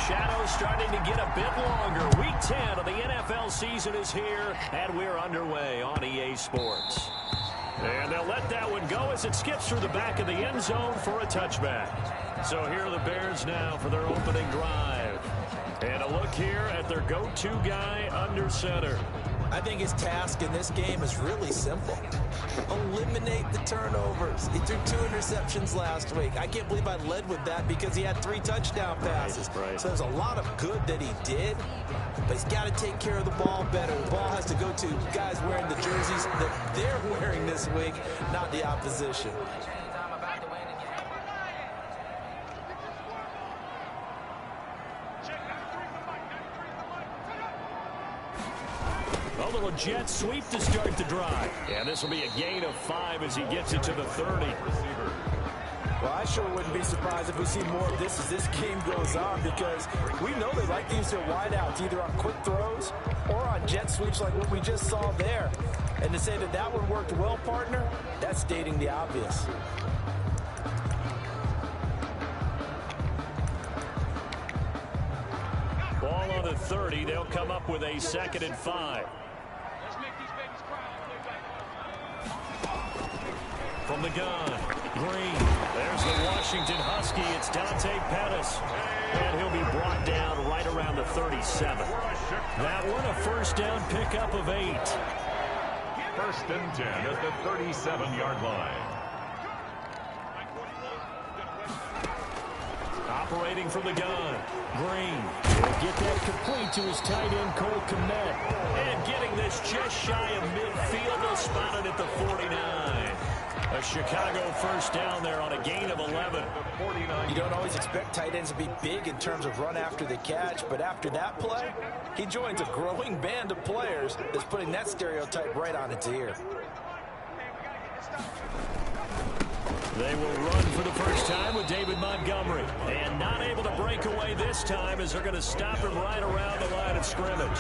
shadows starting to get a bit longer. Week 10 of the NFL season is here, and we're underway on EA Sports. And they'll let that one go as it skips through the back of the end zone for a touchback. So here are the Bears now for their opening drive. And a look here at their go-to guy under center. I think his task in this game is really simple. Eliminate the turnovers. He threw 2 interceptions last week. I can't believe I led with that because he had 3 touchdown passes. Right. So there's a lot of good that he did, but he's got to take care of the ball better. The ball has to go to guys wearing the jerseys that they're wearing this week, not the opposition. A little jet sweep to start the drive. And this will be a gain of 5 as he gets it to the 30. Well, I sure wouldn't be surprised if we see more of this as this game goes on, because we know they like to use their wideouts either on quick throws or on jet sweeps like what we just saw there. And to say that that one worked well, partner, that's stating the obvious. Ball on the 30. They'll come up with a 2nd and 5. From the gun, Green. There's the Washington Husky. It's Dante Pettis. And he'll be brought down right around the 37. That one, a first down pickup of 8. 1st and 10 at the 37-yard line. Operating from the gun, Green will get that complete to his tight end, Cole Kmet. And getting this just shy of midfield, they'll spot it at the 49. A Chicago first down there on a gain of 11. You don't always expect tight ends to be big in terms of run after the catch, but after that play, he joins a growing band of players that's putting that stereotype right on its ear. They will run for the first time with David Montgomery. And not able to break away this time as they're going to stop him right around the line of scrimmage.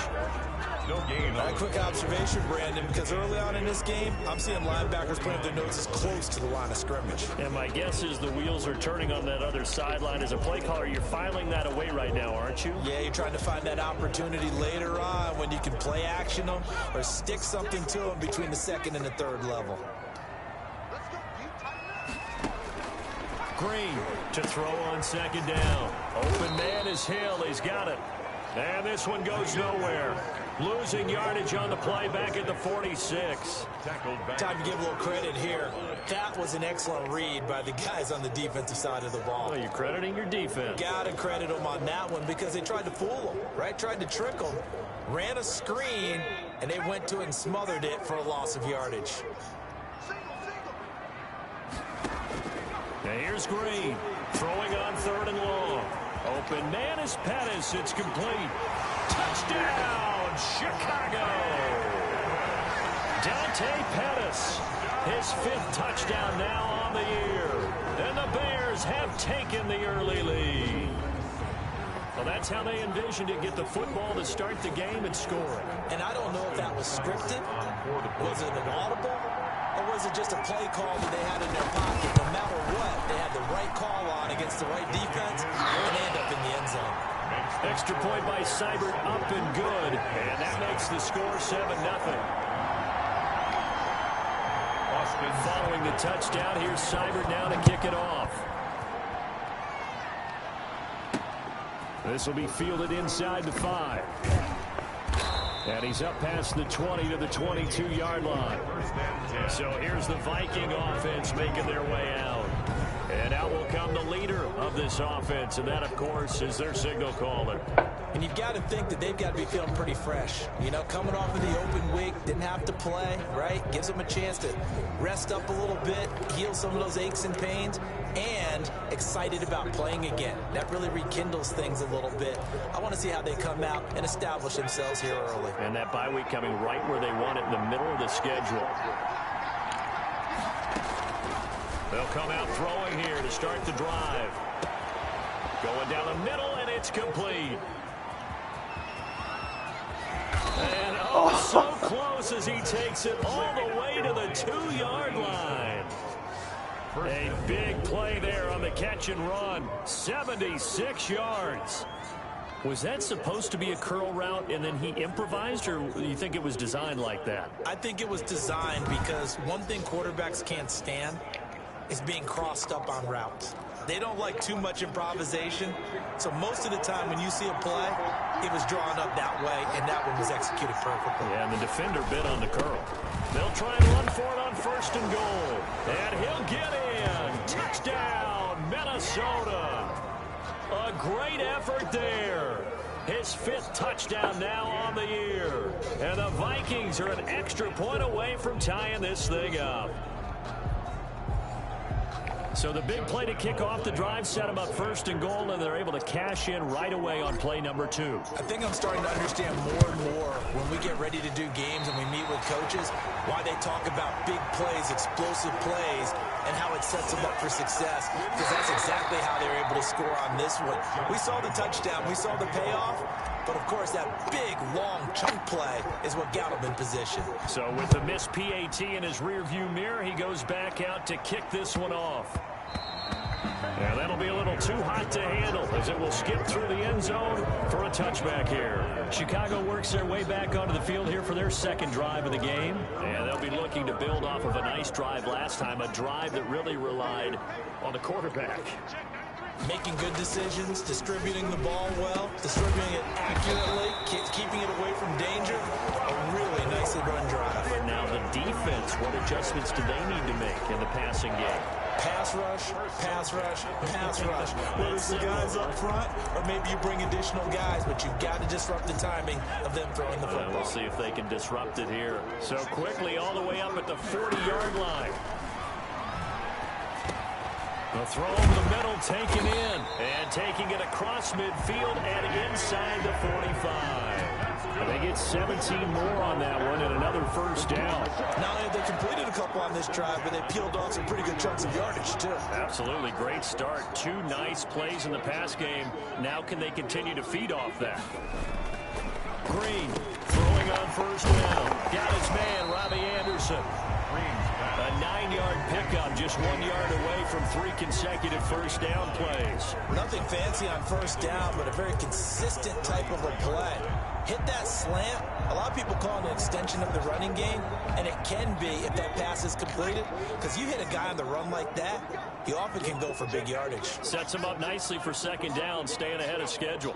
No gain. A quick observation, Brandon, because early on in this game, I'm seeing linebackers putting their noses close to the line of scrimmage. And my guess is the wheels are turning on that other sideline. As a play caller, you're filing that away right now, aren't you? Yeah, you're trying to find that opportunity later on when you can play action them or stick something to them between the 2nd and the 3rd level. Green to throw on 2nd down. Open man is Hill. He's got it. And this one goes nowhere. Losing yardage on the play back at the 46. Time to give a little credit here. That was an excellent read by the guys on the defensive side of the ball. Well, you're crediting your defense. Got to credit them on that one because they tried to fool them, right? Tried to trick them. Ran a screen, and they went to it and smothered it for a loss of yardage. Now here's Green, throwing on 3rd and long. Open man is Pettis. It's complete. Touchdown, Chicago! Dante Pettis, his 5th touchdown now on the year. And the Bears have taken the early lead. Well, that's how they envisioned it, get the football to start the game and score it. And I don't know if that was scripted. Was it an audible? Or was it just a play call that they had in their pocket? No matter what, they had the right call on against the right defense, and they end up in the end zone. Extra point by Seibert, up and good. And that makes the score 7-0. Following the touchdown, here's Seibert now to kick it off. This will be fielded inside the 5. And he's up past the 20 to the 22-yard line. So here's the Viking offense making their way out. And out will come the leader of this offense, and that, of course, is their signal caller. And you've got to think that they've got to be feeling pretty fresh. You know, coming off of the open week, didn't have to play, right? Gives them a chance to rest up a little bit, heal some of those aches and pains, and excited about playing again. That really rekindles things a little bit. I want to see how they come out and establish themselves here early. And that bye week coming right where they want it, in the middle of the schedule. They'll come out throwing here to start the drive. Going down the middle, and it's complete. And so close as he takes it all the way to the 2-yard line. A big play there on the catch and run. 76 yards. Was that supposed to be a curl route and then he improvised, or do you think it was designed like that? I think it was designed because one thing quarterbacks can't stand is being crossed up on routes. They don't like too much improvisation, so most of the time when you see a play, it was drawn up that way, and that one was executed perfectly. Yeah, and the defender bit on the curl. They'll try and run for it on 1st and goal. And he'll get in. Touchdown, Minnesota. A great effort there. His 5th touchdown now on the year. And the Vikings are an extra point away from tying this thing up. So the big play to kick off the drive set them up 1st and goal, and they're able to cash in right away on play number 2. I think I'm starting to understand more and more when we get ready to do games and we meet with coaches why they talk about big plays, explosive plays, and how it sets them up for success, because that's exactly how they were able to score on this one. We saw the touchdown. We saw the payoff. But, of course, that big, long chunk play is what got him in position. So with the missed PAT in his rearview mirror, he goes back out to kick this one off. Yeah, that'll be a little too hot to handle as it will skip through the end zone for a touchback here. Chicago works their way back onto the field here for their 2nd drive of the game. And they'll be looking to build off of a nice drive last time, a drive that really relied on the quarterback. Making good decisions, distributing the ball well, distributing it accurately, keeping it away from danger. A really nicely run drive. And now the defense, what adjustments do they need to make in the passing game? Pass rush, pass rush, pass rush. Whether it's the guys up front or maybe you bring additional guys, but you've got to disrupt the timing of them throwing the football. We'll see if they can disrupt it here. So quickly all the way up at the 40-yard line. The throw over the middle, taken in, and taking it across midfield and inside the 45. And they get 17 more on that one and another 1st down. Not only have they completed a couple on this drive, but they peeled off some pretty good chunks of yardage, too. Absolutely. Great start. 2 nice plays in the pass game. Now can they continue to feed off that? Green throwing on 1st down. Got his man, Robbie Anderson. A 9-yard pickup, just 1 yard away from 3 consecutive 1st down plays. Nothing fancy on 1st down, but a very consistent type of a play. Hit that slant. A lot of people call it an extension of the running game, and it can be if that pass is completed, because you hit a guy on the run like that, he often can go for big yardage. Sets him up nicely for 2nd down, staying ahead of schedule.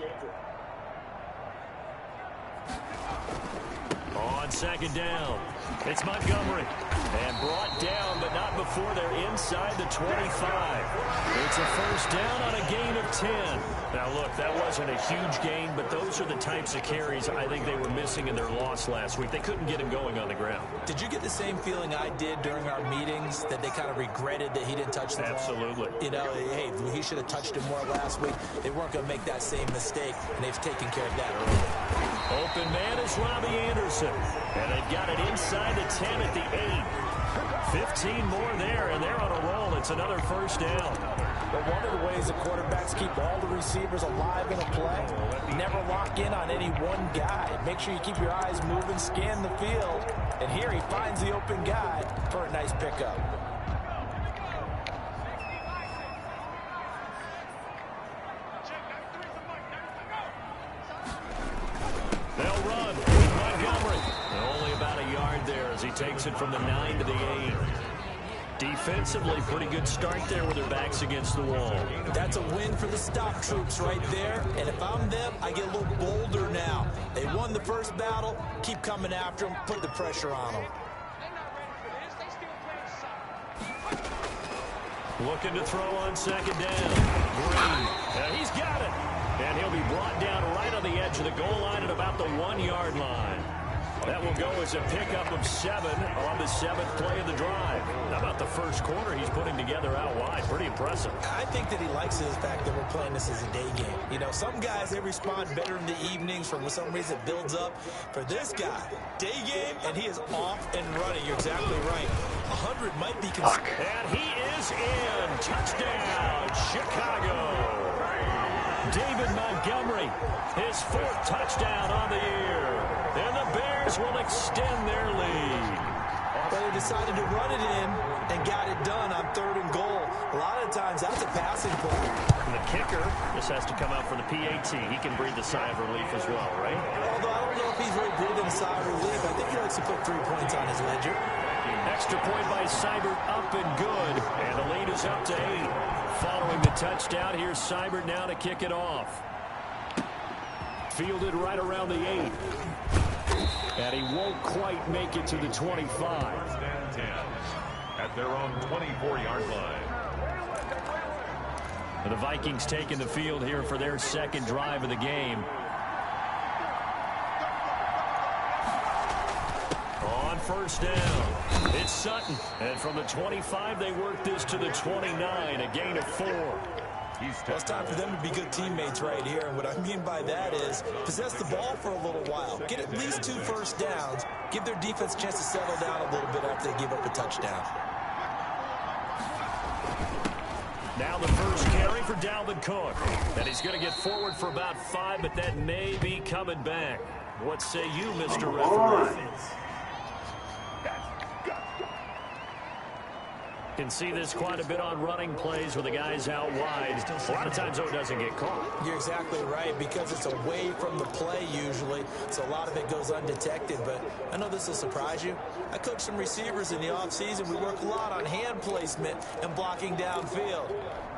On 2nd down, it's Montgomery. And brought down, but not before they're inside the 25. It's a 1st down on a gain of 10. Now, look, that wasn't a huge gain, but those are the types of carries I think they were missing in their loss last week. They couldn't get him going on the ground. Did you get the same feeling I did during our meetings, that they kind of regretted that he didn't touch the ball? Absolutely. You know, hey, he should have touched it more last week. They weren't going to make that same mistake, and they've taken care of that early. Open man is Robbie Anderson. And they've got it inside the 10 at the 8. 15 more there, and they're on a roll. It's another 1st down. But one of the ways the quarterbacks keep all the receivers alive in a play, never lock in on any one guy. Make sure you keep your eyes moving, scan the field. And here he finds the open guy for a nice pickup. They'll run with Montgomery. Only about a yard there as he takes it from the 9 to the 8. Defensively, pretty good start there with their backs against the wall. That's a win for the stop troops right there. And if I'm them, I get a little bolder now. They won the 1st battle. Keep coming after them. Put the pressure on them. Looking to throw on 2nd down. Green. He's got it. And he'll be brought down right on the edge of the goal line at about the 1-yard line. That will go as a pickup of 7 on the 7th play of the drive. How about the 1st quarter he's putting together out wide? Pretty impressive. I think that he likes the fact that we're playing this as a day game. You know, some guys, they respond better in the evenings. For some reason, it builds up. For this guy, day game, and he is off and running. You're exactly right. 100 might be considered. And he is in. Touchdown, Chicago. David Montgomery, his 4th touchdown on the year. And the Bears will extend their lead. But they decided to run it in and got it done on 3rd and goal. A lot of times, that's a passing play. The kicker just has to come out for the PAT. He can breathe a sigh of relief as well, right? Although I don't know if he's really breathing a sigh of relief. I think he likes to put 3 points on his ledger. Extra point by Seibert, up and good. And the lead is up to 8. Following the touchdown, here's Seibert now to kick it off. Fielded right around the 8. And he won't quite make it to the 25. First and 10 at their own 24-yard line. The Vikings taking the field here for their second drive of the game. On first down, it's Sutton. And from the 25, they work this to the 29, a gain of 4. Well, it's time for them to be good teammates right here. And what I mean by that is possess the ball for a little while. Get at least 2 first downs. Give their defense a chance to settle down a little bit after they give up a touchdown. Now the first carry for Dalvin Cook. And he's going to get forward for about 5, but that may be coming back. What say you, Mr. Referee? Can see this quite a bit on running plays with the guys out wide. A lot of times, though, it doesn't get caught. You're exactly right, because it's away from the play usually, so a lot of it goes undetected. But I know this will surprise you. I coach some receivers in the offseason. We work a lot on hand placement and blocking downfield.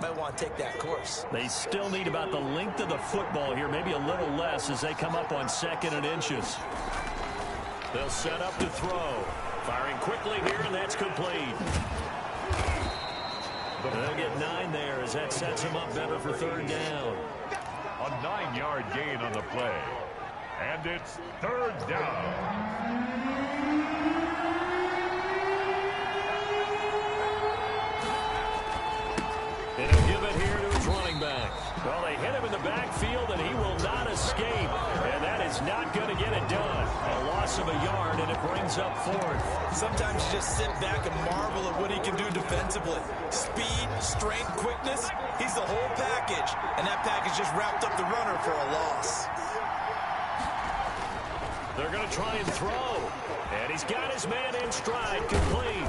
Might want to take that course. They still need about the length of the football here, maybe a little less as they come up on 2nd and inches. They'll set up to throw. Firing quickly here, and that's complete. They'll get 9 there as that sets him up better for 3rd down. A 9-yard gain on the play. And it's 3rd down. And he'll give it here to his running back. Well, they hit him in the backfield, and he will not escape. And that is not going to get it done. A loss of a yard, and it brings up 4th. Sometimes you just sit back and marvel at what he can do defensively. Speed, strength, quickness, he's the whole package. And that package just wrapped up the runner for a loss. They're going to try and throw. And he's got his man in stride, complete.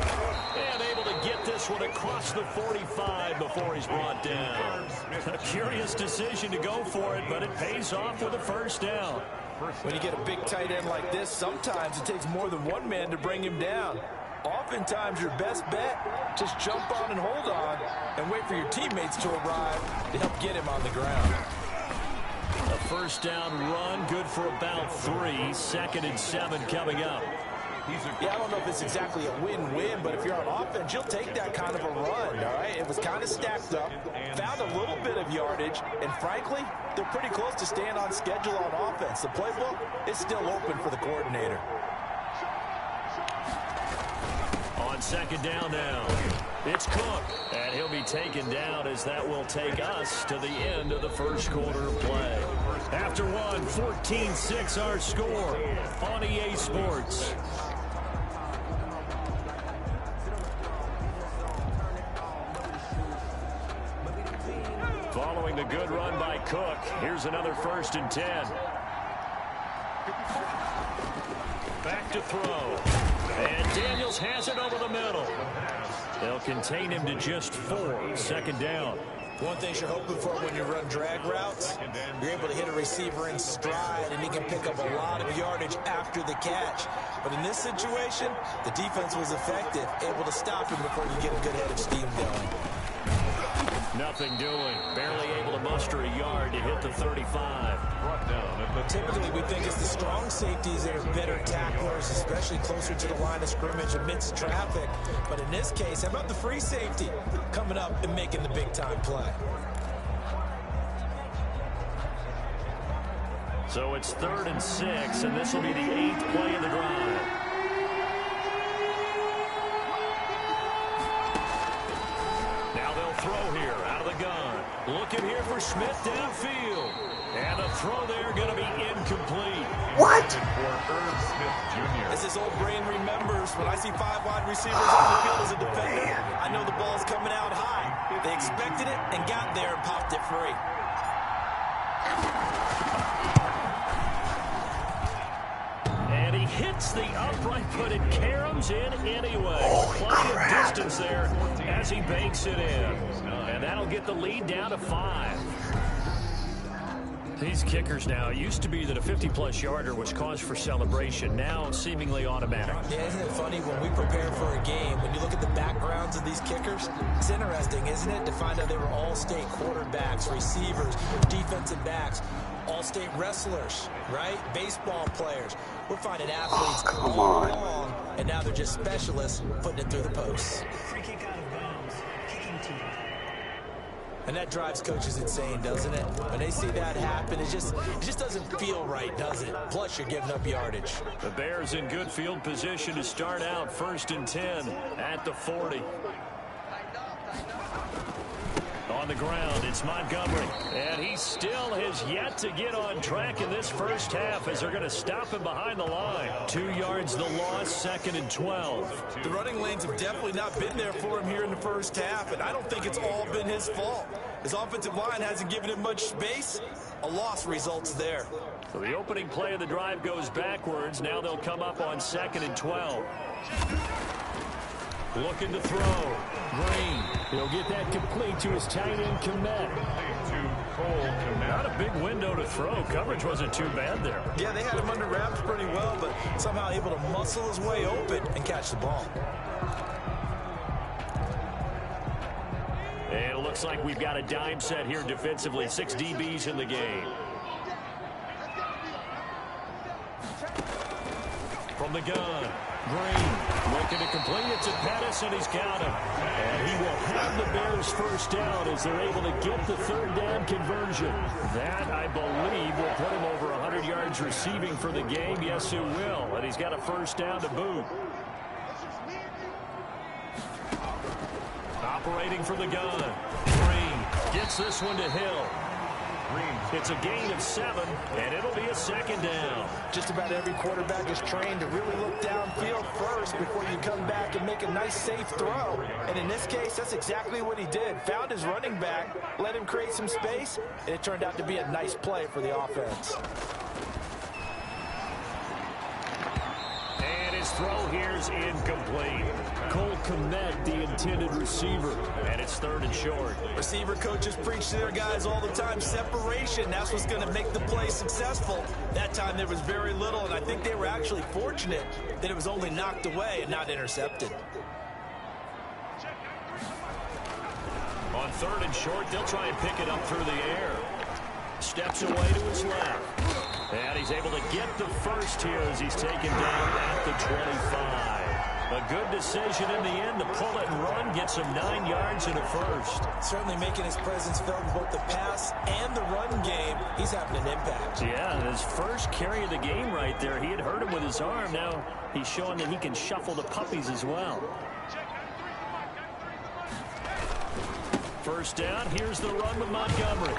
And able to get this one across the 45 before he's brought down. A curious decision to go for it, but it pays off with a 1st down. When you get a big tight end like this, sometimes it takes more than one man to bring him down. Oftentimes, your best bet, just jump on and hold on and wait for your teammates to arrive to help get him on the ground. A 1st down run, good for about 3. 2nd and 7 coming up. Yeah, I don't know if it's exactly a win-win, but if you're on offense, you'll take that kind of a run, all right? It was kind of stacked up, found a little bit of yardage, and frankly, they're pretty close to staying on schedule on offense. The playbook is still open for the coordinator. On 2nd down now, it's Cook, and he'll be taken down as that will take us to the end of the 1st quarter of play. After one, 14-6 our score on EA Sports. Following the good run by Cook, here's another 1st and 10. Back to throw. And Daniels has it over the middle. They'll contain him to just 4. 2nd down. One thing you're hoping for when you run drag routes, you're able to hit a receiver in stride, and he can pick up a lot of yardage after the catch. But in this situation, the defense was effective, able to stop him before you get a good head of steam going. Nothing doing. Barely able to muster a yard to hit the 35. Brought down at the Typically, we think it's the strong safeties that are better tacklers, especially closer to the line of scrimmage amidst traffic. But in this case, how about the free safety coming up and making the big-time play? So it's 3rd and 6, and this will be the 8th play of the drive. Now they'll throw here out of the gun. Looking here for Smith downfield. And the throw there going to be incomplete. What? for Irv Smith Jr. As his old brain remembers, when I see 5 wide receivers on the field as a defender, I know the ball's coming out high. They expected it and got there and popped it free. And he hits the upright, but it caroms in anyway. Plenty of distance there as he banks it in. And that'll get the lead down to 5. These kickers now, it used to be that a 50-plus yarder was cause for celebration. Now, seemingly automatic. Yeah, isn't it funny when we prepare for a game, when you look at the backgrounds of these kickers, it's interesting, isn't it, to find out they were all-state quarterbacks, receivers, defensive backs, all-state wrestlers, right? Baseball players. We're finding athletes all along, and now they're just specialists putting it through the posts. Free kick out of bounds. Kicking team. And that drives coaches insane, doesn't it? When they see that happen, it just doesn't feel right, does it? Plus, you're giving up yardage. The Bears in good field position to start out 1st and 10 at the 40. On the ground, it's Montgomery. And he still has yet to get on track in this first half as they're going to stop him behind the line. 2 yards the loss, 2nd and 12. The running lanes have definitely not been there for him here in the first half, and I don't think it's all been his fault. His offensive line hasn't given him much space. A loss results there. So the opening play of the drive goes backwards. Now they'll come up on 2nd and 12. Looking to throw. Green. He'll get that complete to his tight end, Komet. Not a big window to throw. Coverage wasn't too bad there. Yeah, they had him under wraps pretty well, but somehow able to muscle his way open and catch the ball. And it looks like we've got a dime set here defensively. 6 DBs in the game. From the gun, Green looking to complete it to Pettis, and he's got him. And he will have the Bears first down as they're able to get the 3rd down conversion. That, I believe, will put him over 100 yards receiving for the game. Yes, it will. And he's got a first down to boot. Operating from the gun. Green gets this one to Hill. It's a gain of 7, and it'll be a 2nd down. Just about every quarterback is trained to really look downfield first before you come back and make a nice, safe throw. And in this case, that's exactly what he did. Found his running back, let him create some space, and it turned out to be a nice play for the offense. And his throw here's incomplete. Cole Komet, the intended receiver, and it's 3rd and short. Receiver coaches preach to their guys all the time. Separation, that's what's going to make the play successful. That time there was very little, and I think they were actually fortunate that it was only knocked away and not intercepted. On 3rd and short, they'll try and pick it up through the air. Steps away to his left. And he's able to get the first here as he's taken down at the 25. A good decision in the end to pull it and run, get some 9 yards and a first. Certainly making his presence felt in both the pass and the run game. He's having an impact. Yeah, his first carry of the game right there. He had hurt him with his arm. Now he's showing that he can shuffle the puppies as well. First down, here's the run with Montgomery.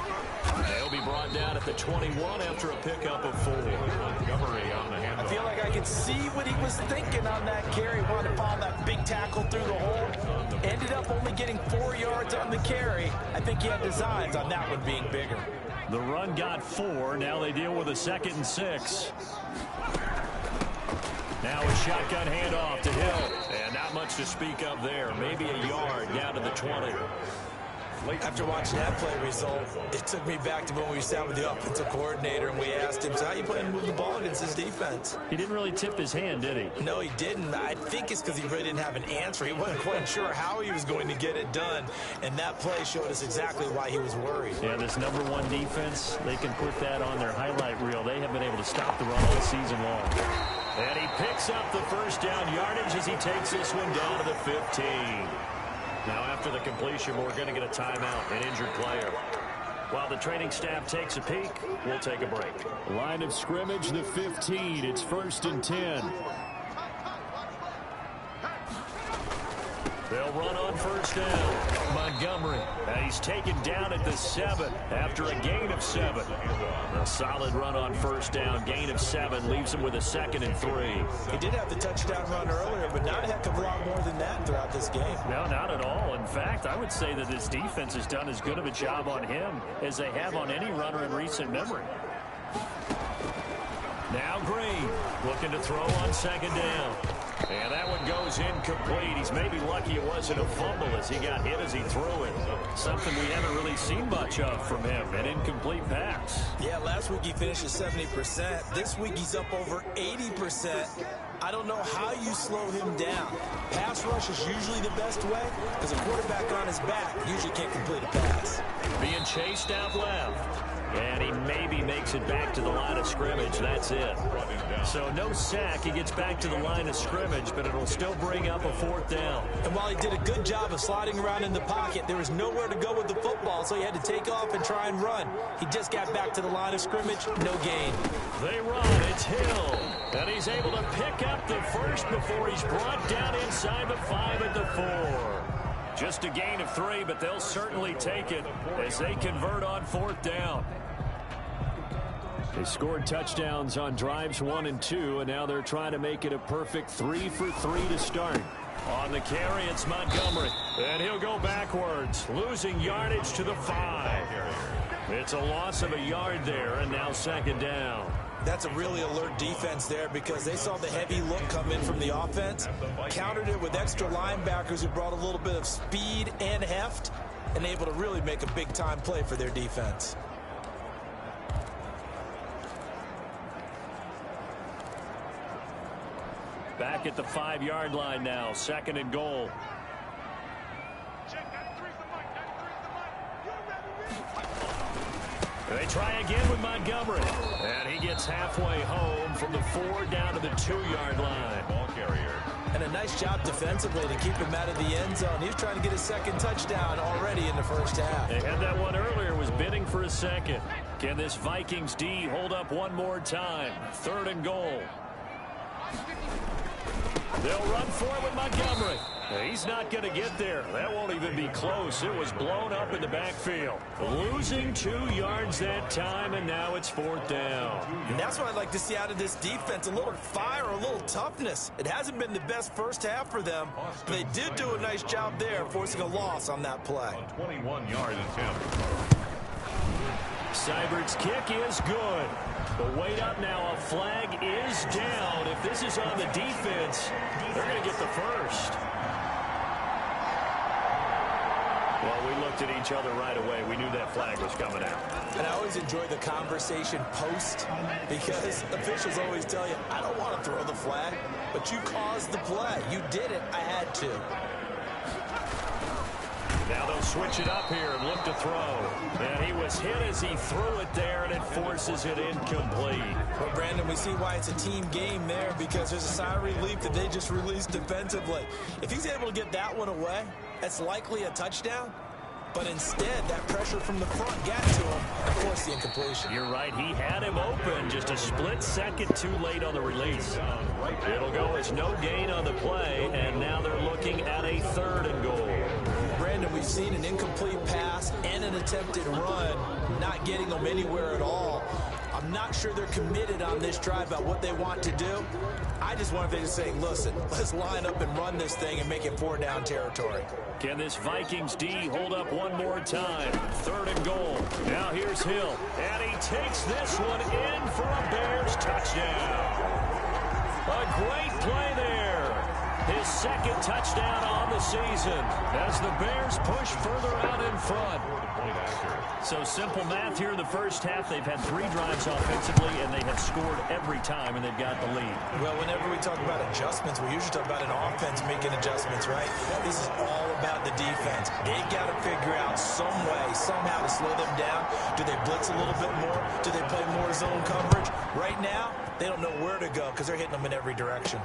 They'll be brought down at the 21 after a pickup of 4. Montgomery on the handoff. I feel like I could see what he was thinking on that carry. Wanted to follow that big tackle through the hole. Ended up only getting 4 yards on the carry. I think he had designs on that one being bigger. The run got 4. Now they deal with a 2nd and 6. Now a shotgun handoff to Hill. And not much to speak of there. Maybe a yard down to the 20. After watching that play result, it took me back to when we sat with the offensive coordinator and we asked him, so how you plan to move the ball against this defense? He didn't really tip his hand, did he? No, he didn't. I think it's because he really didn't have an answer. He wasn't quite sure how he was going to get it done, and that play showed us exactly why he was worried. Yeah, this #1 defense, they can put that on their highlight reel. They have been able to stop the run all season long. And he picks up the first down yardage as he takes this one down to the 15. Now, after the completion, we're going to get a timeout, an injured player. While the training staff takes a peek, we'll take a break. Line of scrimmage, the 15. It's 1st and 10. They'll run on first down. Montgomery. He's taken down at the 7 after a gain of 7. A solid run on first down. Gain of 7 leaves him with a 2nd and 3. He did have the touchdown run earlier, but not a heck of a lot more than that throughout this game. No, not at all. In fact, I would say that this defense has done as good of a job on him as they have on any runner in recent memory. Now Green looking to throw on 2nd down. And that one goes incomplete. He's maybe lucky it wasn't a fumble as he got hit as he threw it. Something we haven't really seen much of from him, an incomplete pass. Yeah, last week he finished at 70%. This week he's up over 80%. I don't know how you slow him down. Pass rush is usually the best way because a quarterback on his back usually can't complete a pass. Being chased out left. And he maybe makes it back to the line of scrimmage. That's it. So no sack. He gets back to the line of scrimmage, but it'll still bring up a 4th down. And while he did a good job of sliding around in the pocket, there was nowhere to go with the football, so he had to take off and try and run. He just got back to the line of scrimmage. No gain. They run. It's Hill. And he's able to pick up the first before he's brought down inside the 5 at the 4. Just a gain of 3, but they'll certainly take it as they convert on 4th down. They scored touchdowns on drives 1 and 2, and now they're trying to make it a perfect 3 for 3 to start. On the carry, it's Montgomery, and he'll go backwards, losing yardage to the 5. It's a loss of a yard there, and now 2nd down. That's a really alert defense there because they saw the heavy look come in from the offense, countered it with extra linebackers who brought a little bit of speed and heft, and able to really make a big-time play for their defense. Back at the 5-yard line now, 2nd and goal. They try again with Montgomery. And he gets halfway home from the 4 down to the 2-yard line. Ball carrier. And a nice job defensively to keep him out of the end zone. He's trying to get his 2nd touchdown already in the first half. They had that one earlier, was bidding for a 2nd. Can this Vikings D hold up one more time? 3rd and goal. They'll run for it with Montgomery. He's not going to get there. That won't even be close. It was blown up in the backfield. Losing 2 yards that time, and now it's 4th down. And that's what I'd like to see out of this defense, a little fire, a little toughness. It hasn't been the best first half for them. They did do a nice job there, forcing a loss on that play. 21-yard attempt. Seibert's kick is good. But wait up now, a flag is down. If this is on the defense, they're going to get the first. Well, we looked at each other right away. We knew that flag was coming out. And I always enjoy the conversation post because officials always tell you, I don't want to throw the flag, but you caused the play. You did it. I had to. Now they'll switch it up here and look to throw. And he was hit as he threw it there, and it forces it incomplete. Well, Brandon, we see why it's a team game there because there's a sigh of relief that they just released defensively. If he's able to get that one away, that's likely a touchdown. But instead, that pressure from the front got to him and forced the incompletion. You're right. He had him open. Just a split second too late on the release. It'll go as no gain on the play, and now they're looking at a 3rd and goal. Brandon, we've seen an incomplete pass and an attempted run, not getting them anywhere at all. I'm not sure they're committed on this drive about what they want to do. I just want them to say, listen, let's line up and run this thing and make it 4-down territory. Can this Vikings D hold up one more time? 3rd and goal. Now here's Hill. And he takes this one in for a Bears touchdown. A great play there. His 2nd touchdown on the season as the Bears push further out in front. So simple math here in the first half. They've had 3 drives offensively, and they have scored every time, and they've got the lead. Well, whenever we talk about adjustments, we usually talk about an offense making adjustments, right? This is all about the defense. They've got to figure out some way, somehow to slow them down. Do they blitz a little bit more? Do they play more zone coverage? Right now, they don't know where to go because they're hitting them in every direction.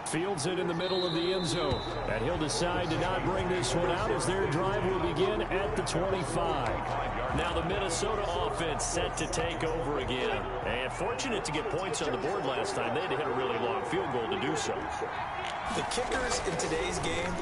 Fields it in the middle of the end zone. And he'll decide to not bring this one out as their drive will begin at the 25. Now the Minnesota offense set to take over again. And fortunate to get points on the board last time. They had to hit a really long field goal to do so. The kickers in today's game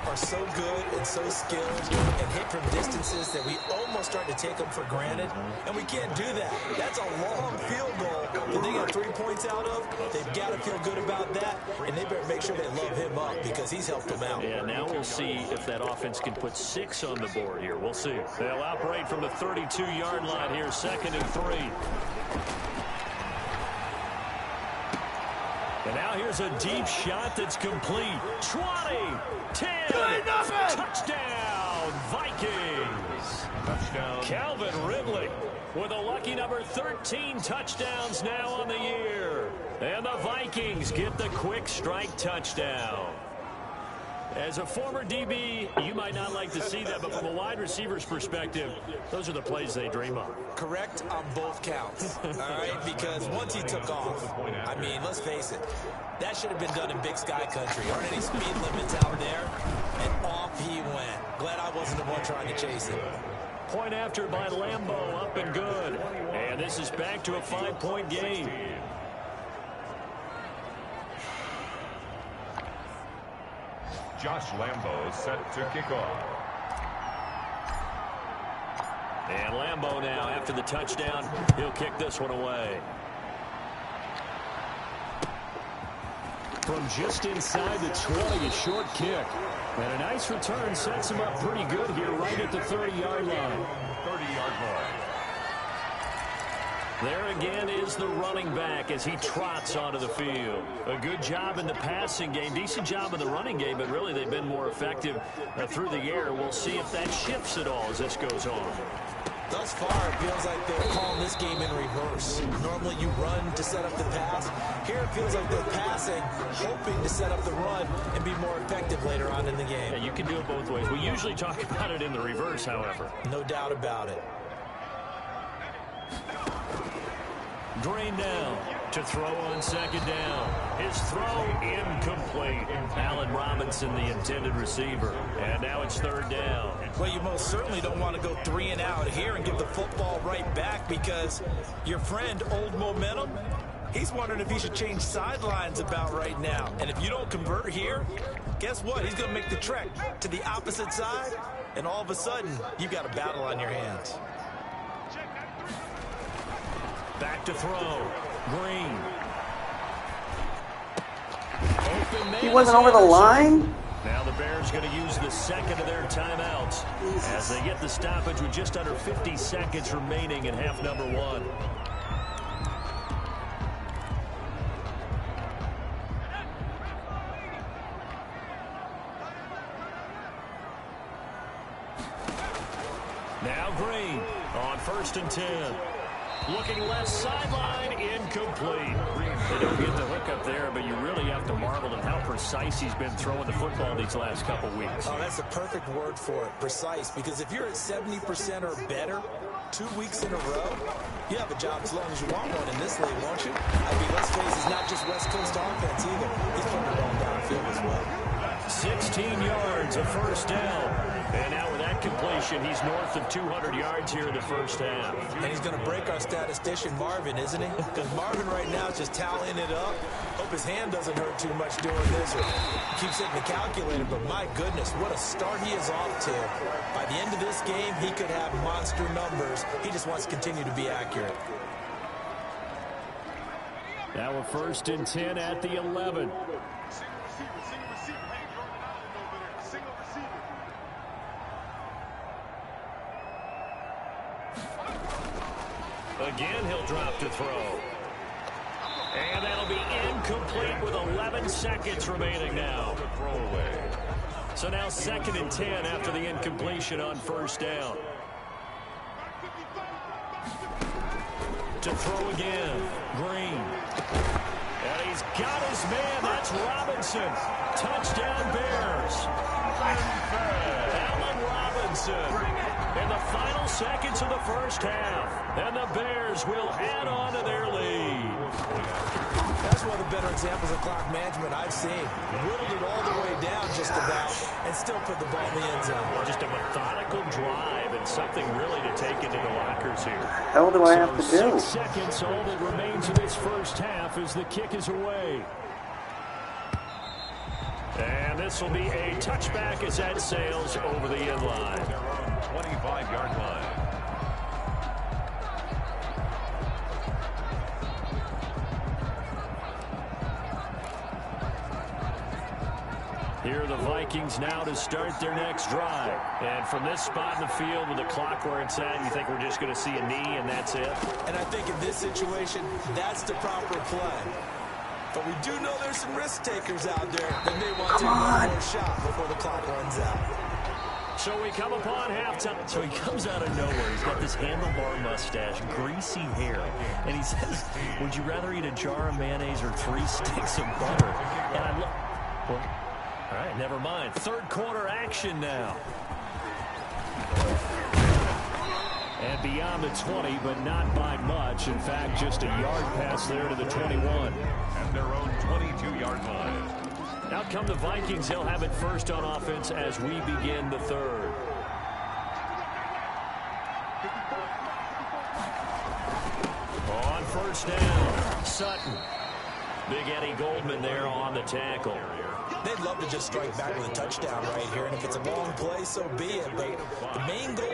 are so good and so skilled and hit from distances that we almost start to take them for granted, and we can't do that. That's a long field goal that they got 3 points out of. They've got to feel good about that, and they better make sure they love him up because he's helped them out. Yeah, now we'll see if that offense can put 6 on the board here. We'll see. They'll operate from the 32-yard line here, 2nd and 3. And now here's a deep shot that's complete. 20, 10, touchdown, Vikings. Touchdown. Calvin Ridley with a lucky number 13 touchdowns now on the year. And the Vikings get the quick strike touchdown. As a former DB, you might not like to see that, but from a wide receiver's perspective, those are the plays they dream of. Correct on both counts, all right? Because once he took off, I mean, let's face it, that should have been done in Big Sky Country. Aren't any speed limits out there? And off he went. Glad I wasn't the one trying to chase him. Point after by Lambeau, up and good. And this is back to a 5-point game. Josh Lambeau set to kick off. And Lambeau now, after the touchdown, he'll kick this one away. From just inside the 20, a short kick. And a nice return sets him up pretty good here right at the 30-yard line. 30-yard line. There again is the running back as he trots onto the field. A good job in the passing game, decent job in the running game, but really they've been more effective through the air. We'll see if that shifts at all as this goes on. Thus far, it feels like they're calling this game in reverse. Normally you run to set up the pass. Here it feels like they're passing, hoping to set up the run and be more effective later on in the game. Yeah, you can do it both ways. We usually talk about it in the reverse, however. No doubt about it. Green now to throw on second down. His throw incomplete. Allen Robinson, the intended receiver. And now it's third down. Well, you most certainly don't want to go 3 and out here and give the football right back because your friend, Old Momentum, he's wondering if he should change sidelines about right now. And if you don't convert here, guess what? He's going to make the trek to the opposite side, and all of a sudden, you've got a battle on your hands. Back to throw. Green. He wasn't over the line? Now the Bears going to use the second of their timeouts as they get the stoppage with just under 50 seconds remaining in half number 1. Now Green on 1st and 10. Looking left sideline, incomplete. They don't get the hook up there, but you really have to marvel at how precise he's been throwing the football these last couple weeks. Oh, that's a perfect word for it, precise, because if you're at 70% or better 2 weeks in a row, you have a job as long as you want one in this league, won't you? I mean, let's face it, it's not just West Coast offense either. He's putting the ball downfield as well. 16 yards, a first down. And now with that completion, he's north of 200 yards here in the first half. And he's going to break our statistician, Marvin, isn't he? Because Marvin right now is just tallying it up. Hope his hand doesn't hurt too much doing this or keeps hitting the calculator. But my goodness, what a start he is off to. By the end of this game, he could have monster numbers. He just wants to continue to be accurate. Now a 1st and 10 at the 11. Again, he'll drop to throw. And that'll be incomplete with 11 seconds remaining now. So now 2nd and 10 after the incompletion on 1st down. To throw again, Green. And he's got his man, that's Robinson. Touchdown Bears. Allen Robinson. In the final seconds of the first half. And the Bears will add on to their lead. That's one of the better examples of clock management I've seen. Whittled it all the way down just about and still put the ball in the end zone. Just a methodical drive and something really to take into the lockers here. Hell do I have to do? 6 seconds, all that remains of this first half as the kick is away. And this will be a touchback as that sails over the end line. 25-yard line. Here are the Vikings now to start their next drive. And from this spot in the field with the clock where it's at, you think we're just going to see a knee and that's it? And I think in this situation, that's the proper play. But we do know there's some risk takers out there that may want to take one more shot before the clock runs out. So we come upon halftime. So he comes out of nowhere. He's got this handlebar mustache, greasy hair. And he says, would you rather eat a jar of mayonnaise or 3 sticks of butter? And I look. Well, all right, never mind. Third quarter action now. And beyond the 20, but not by much. In fact, just a yard pass there to the 21. At their own 22-yard line. Out come the Vikings. They'll have it first on offense as we begin the third. On first down, Sutton. Big Eddie Goldman there on the tackle. They'd love to just strike back with a touchdown right here, and if it's a long play, so be it. But the main goal,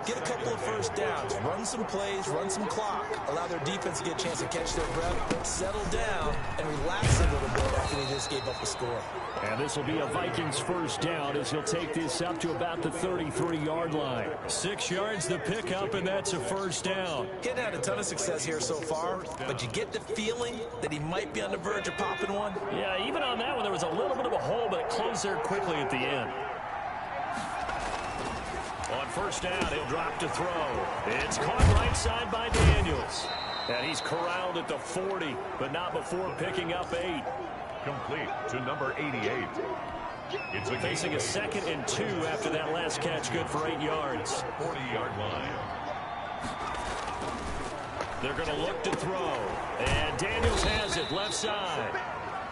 get a couple of first downs, run some plays, run some clock, allow their defense to get a chance to catch their breath, settle down, and relax a little bit after they just gave up the score. And this will be a Vikings first down as he'll take this up to about the 33-yard line. 6 yards the pickup, and that's a first down. He hadn't had a ton of success here so far, but you get the feeling that he might be on the verge of popping one. Yeah, even on that one, there was a little bit of a hole, but it closed there quickly at the end. On first down, he'll drop to throw. It's caught right side by Daniels. And he's corralled at the 40, but not before picking up 8. Complete to number 88. It's facing a 2nd and 2 after that last catch, good for 8 yards. 40-yard line. They're going to look to throw. And Daniels has it left side.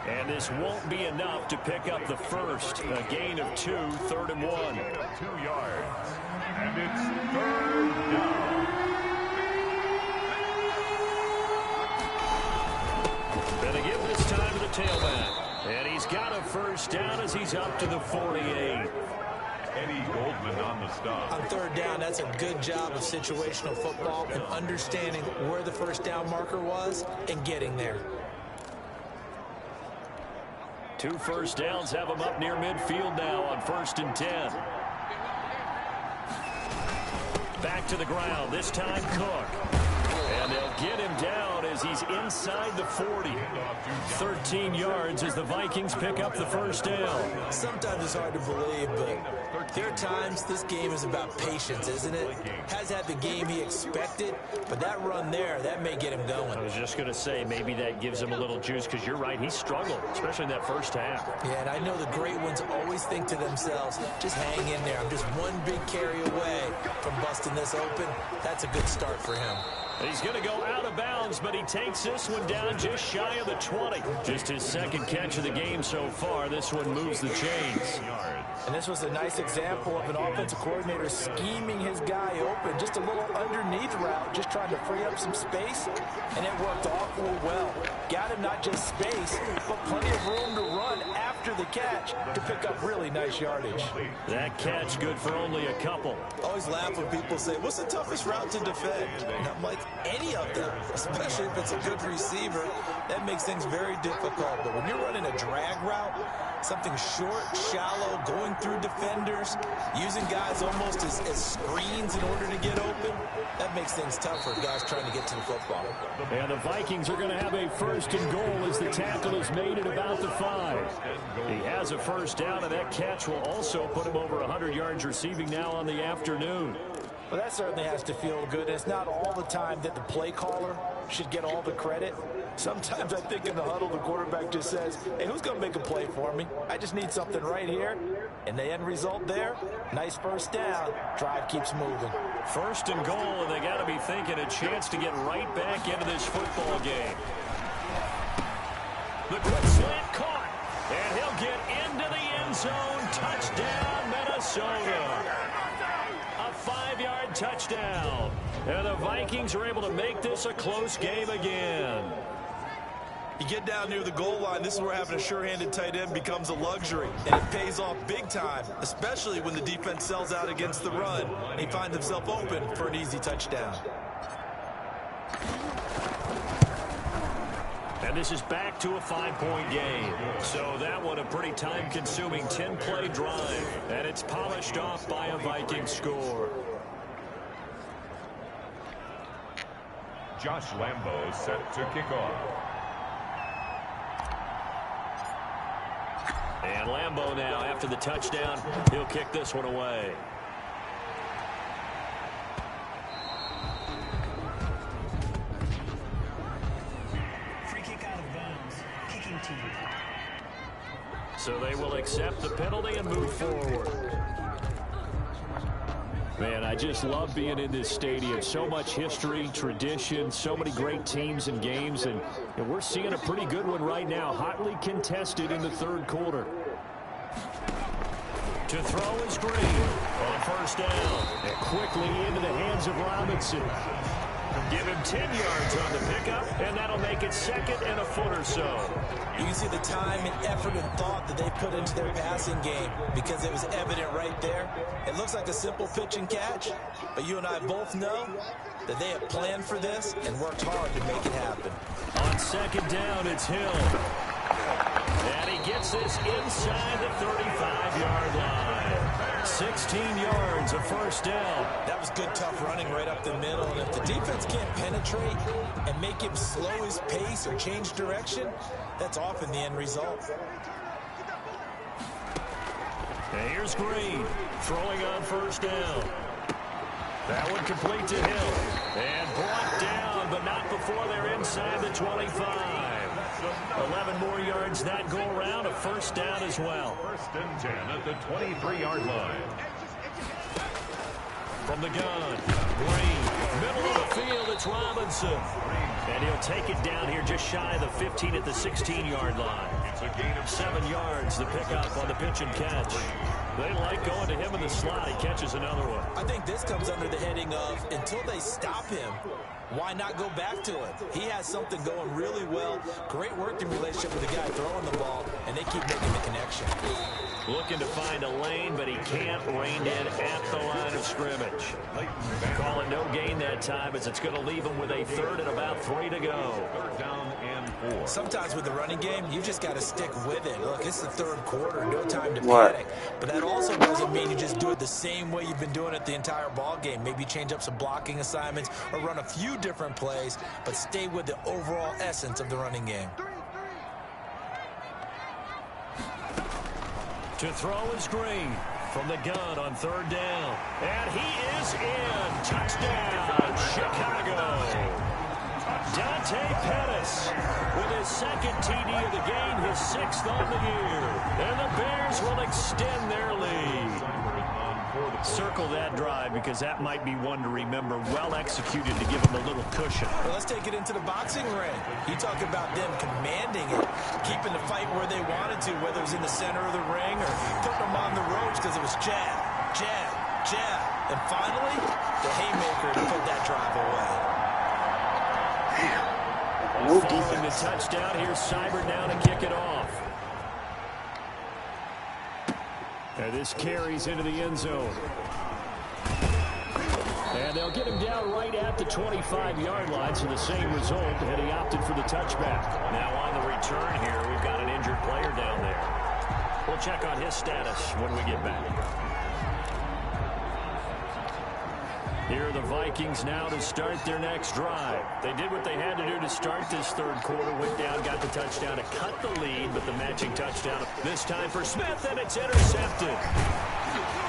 And this won't be enough to pick up the first. A gain of 2, 3rd and 1. 2 yards. And it's 3rd down. Gonna give this time to the tailback. And he's got a first down as he's up to the 48. Eddie Goldman on the stop. On 3rd down, that's a good job of situational football and understanding where the first down marker was and getting there. 2 first downs have him up near midfield now on 1st and 10. Back to the ground, this time Cook. And they'll get him down as he's inside the 40. 13 yards as the Vikings pick up the first down. Sometimes it's hard to believe, but there are times this game is about patience, isn't it? Has had the game he expected, but that run there, that may get him going. I was just going to say, maybe that gives him a little juice, because you're right, he struggled, especially in that first half. Yeah, and I know the great ones always think to themselves, just hang in there. I'm just one big carry away from busting this open. That's a good start for him. He's going to go out of bounds, but he takes this one down just shy of the 20. Just his 2nd catch of the game so far. This one moves the chains. And this was a nice example of an offensive coordinator scheming his guy open. Just a little underneath route, just trying to free up some space, and it worked awfully well. Got him not just space, but plenty of room to run after the catch to pick up really nice yardage. That catch good for only a couple. Always laugh when people say, what's the toughest route to defend? And I'm like, any of them, especially if it's a good receiver, that makes things very difficult. But when you're running a drag route, something short, shallow, going through defenders, using guys almost as screens in order to get open, that makes things tough for guys trying to get to the football. And the Vikings are going to have a 1st and goal as the tackle is made at about the 5. He has a first down, and that catch will also put him over 100 yards receiving now on the afternoon. Well, that certainly has to feel good. It's not all the time that the play caller should get all the credit. Sometimes I think in the huddle, the quarterback just says, hey, who's going to make a play for me? I just need something right here. And the end result there, nice first down. Drive keeps moving. 1st and goal, and they got to be thinking a chance to get right back into this football game. The quick slant caught, and he'll get into the end zone. Touchdown, Minnesota. A 5-yard touchdown. And the Vikings are able to make this a close game again. You get down near the goal line, this is where having a sure-handed tight end becomes a luxury. And it pays off big time, especially when the defense sells out against the run. And he finds himself open for an easy touchdown. And this is back to a 5-point game. So that one a pretty time-consuming 10-play drive. And it's polished off by a Viking score. Josh Lambo set to kick off. Lambeau now after the touchdown. He'll kick this one away. Free kick out of bounds. Kicking team. So they will accept the penalty and move forward. Man, I just love being in this stadium. So much history, tradition, so many great teams and games, and we're seeing a pretty good one right now. Hotly contested in the third quarter. To throw is Green on first down. And quickly into the hands of Robinson. Give him 10 yards on the pickup, and that'll make it 2nd and a foot or so. You can see the time and effort and thought that they put into their passing game because it was evident right there. It looks like a simple pitch and catch, but you and I both know that they have planned for this and worked hard to make it happen. On 2nd down, it's Hill. And he gets this inside the 35-yard line. 16 yards, a first down. That was good, tough running right up the middle. And if the defense can't penetrate and make him slow his pace or change direction, that's often the end result. And here's Green throwing on first down. That one complete to Hill. And brought down, but not before they're inside the 25. 11 more yards that go around, a first down as well. 1st and 10 at the 23-yard line. From the gun, Green, middle of the field, it's Robinson. And he'll take it down here just shy of the 15 at the 16-yard line. It's a gain of 7 yards, the pickup on the pitch and catch. They like going to him in the slot. He catches another one. I think this comes under the heading of until they stop him, why not go back to it? He has something going really well. Great working relationship with the guy throwing the ball, and they keep making the connection. Looking to find a lane, but he can't rein in at the line of scrimmage. Calling no gain that time as it's going to leave him with a 3rd and about 3 to go. 3rd down and 4. Sometimes with the running game, you just got to stick with it. Look, it's the 3rd quarter, no time to panic. But that also doesn't mean you just do it the same way you've been doing it the entire ball game. Maybe change up some blocking assignments or run a few different plays, but stay with the overall essence of the running game. To throw is Green from the gun on 3rd down. And he is in. Touchdown, Chicago. Dante Pettis with his 2nd TD of the game, his 6th on the year. And the Bears will extend their lead. Circle that drive because that might be one to remember. Well executed to give him a little cushion. Well, let's take it into the boxing ring. You talk about them commanding it, keeping the fight where they wanted to, whether it was in the center of the ring or putting them on the ropes because it was jab, jab, jab. And finally, the haymaker to put that drive away. No Following the defense. touchdown, here's Seibert now to kick it off. And this carries into the end zone. And they'll get him down right at the 25-yard line, so the same result, and he opted for the touchback. Now on the return here, we've got an injured player down there. We'll check on his status when we get back. Here are the Vikings now to start their next drive. They did what they had to do to start this 3rd quarter. Went down, got the touchdown to cut the lead, but the matching touchdown this time for Smith, and it's intercepted.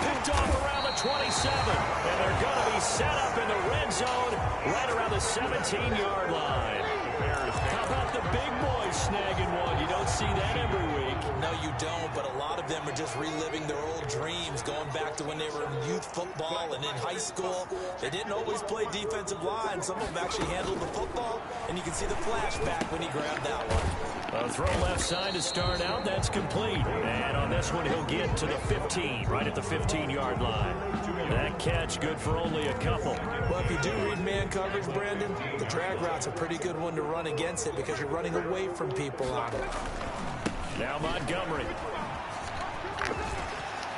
Picked off around the 27, and they're going to be set up in the red zone right around the 17-yard line. How about the big boys snagging one? You don't see that every week. No, you don't, but a lot of them are just reliving their old dreams, going back to when they were in youth football and in high school. They didn't always play defensive line. Some of them actually handled the football, and you can see the flashback when he grabbed that one. A throw left side to start out. That's complete. And on this one, he'll get to the 15, right at the 15-yard line. That catch good for only a couple. Well, if you do read man coverage, Brandon, the drag route's a pretty good one to run against it because you're running away from people on it. Now Montgomery.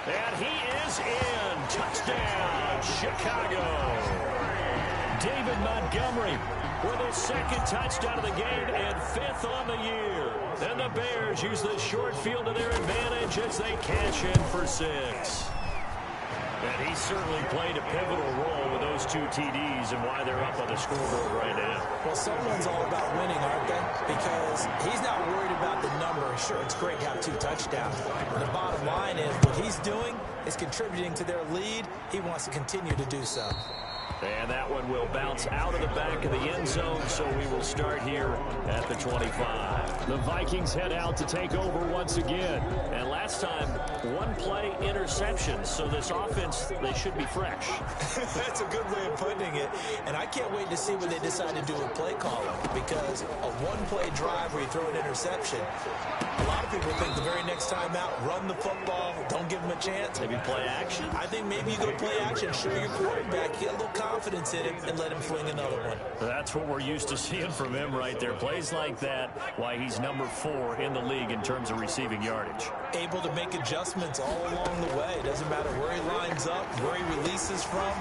And he is in. Touchdown, Chicago. David Montgomery with his 2nd touchdown of the game and 5th on the year. And the Bears use the short field to their advantage as they cash in for 6. And he certainly played a pivotal role with those 2 TDs and why they're up on the scoreboard right now. Well, someone's all about winning, aren't they? Because he's not worried about the number. Sure, it's great to have 2 touchdowns. But the bottom line is what he's doing is contributing to their lead. He wants to continue to do so. And that one will bounce out of the back of the end zone, so we will start here at the 25. The Vikings head out to take over once again. And last time, 1 play interception, so this offense, they should be fresh. That's a good way of putting it. And I can't wait to see what they decide to do with play calling, because a 1-play drive where you throw an interception, a lot of people think the very next time out, run the football, don't give them a chance. Maybe play action? I think maybe you go play action, show your quarterback, get a little confidence in him, and let him fling another one. That's what we're used to seeing from him right there. Plays like that, why he's number 4 in the league in terms of receiving yardage. Able to make adjustments all along the way. Doesn't matter where he lines up, where he releases from,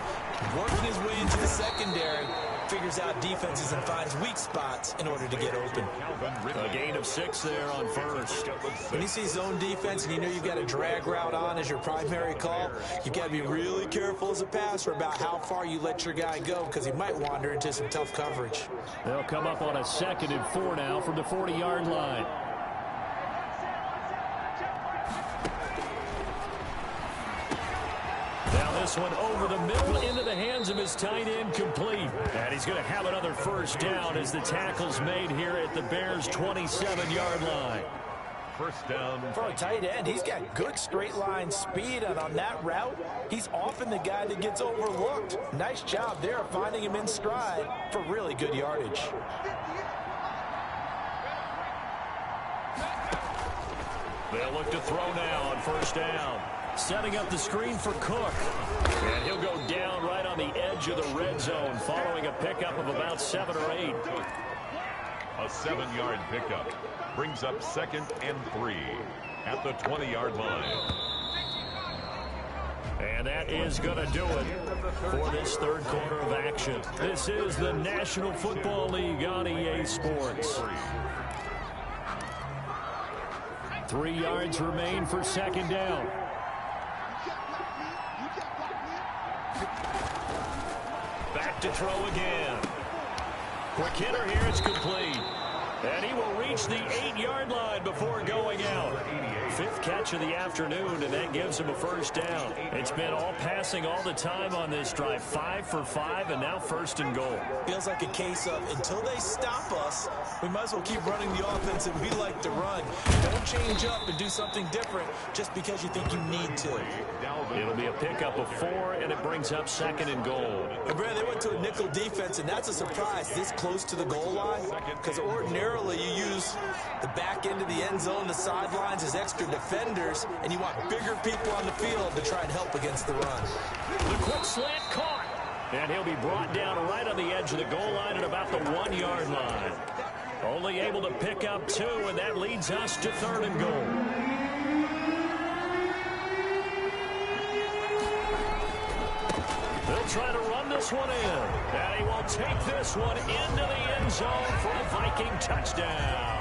working his way into the secondary, figures out defenses and finds weak spots in order to get open. A gain of 6 there on first. When you see zone defense and you know you've got a drag route on as your primary call, you've got to be really careful as a passer about how far you let your guy go, because he might wander into some tough coverage. They'll come up on a 2nd and 4 now from the 40-yard line. Now this one over the middle into the hands of his tight end, complete. And he's going to have another first down as the tackle's made here at the Bears' 27-yard line. First down. For a tight end, he's got good straight line speed, and on that route, he's often the guy that gets overlooked. Nice job there finding him in stride for really good yardage. They'll look to throw now on first down. Setting up the screen for Cook. And he'll go down right on the edge of the red zone following a pickup of about 7 or 8. A 7-yard pickup brings up 2nd and 3 at the 20-yard line. And that is going to do it for this 3rd quarter of action. This is the National Football League on EA Sports. 3 yards remain for 2nd down. Back to throw again. Quick hitter here, it's complete. And he will reach the 8-yard line before going out. 5th catch of the afternoon, and that gives him a first down. It's been all passing all the time on this drive. 5 for 5, and now 1st and goal. Feels like a case of, until they stop us, we might as well keep running the offense that we like to run. Don't change up and do something different just because you think you need to. It'll be a pickup of 4, and it brings up 2nd and goal. And Brad, they went to a nickel defense, and that's a surprise this close to the goal line, because ordinarily you use the back end of the end zone, the sidelines as extra defenders, and you want bigger people on the field to try and help against the run. The quick slant caught, and he'll be brought down right on the edge of the goal line at about the 1-yard line. Only able to pick up 2, and that leads us to 3rd and goal. They'll try to run this one in, and he will take this one into the end zone for a Viking touchdown.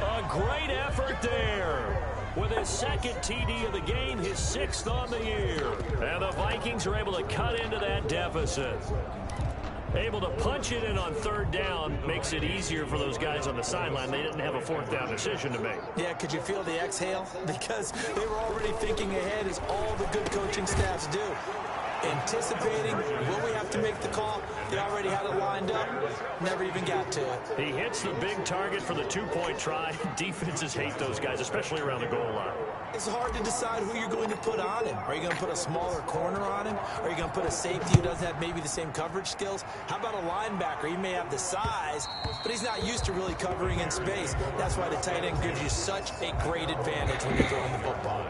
A great effort there. With his 2nd TD of the game, his 6th on the year. And the Vikings are able to cut into that deficit. Able to punch it in on 3rd down makes it easier for those guys on the sideline. They didn't have a 4th down decision to make. Yeah, could you feel the exhale? Because they were already thinking ahead, as all the good coaching staffs do. Anticipating, will we have to make the call? They already had it lined up, never even got to it. He hits the big target for the 2-point try. Defenses hate those guys, especially around the goal line. It's hard to decide who you're going to put on him. Are you going to put a smaller corner on him? Are you going to put a safety who doesn't have maybe the same coverage skills? How about a linebacker? He may have the size, but he's not used to really covering in space. That's why the tight end gives you such a great advantage when you're throwing the football.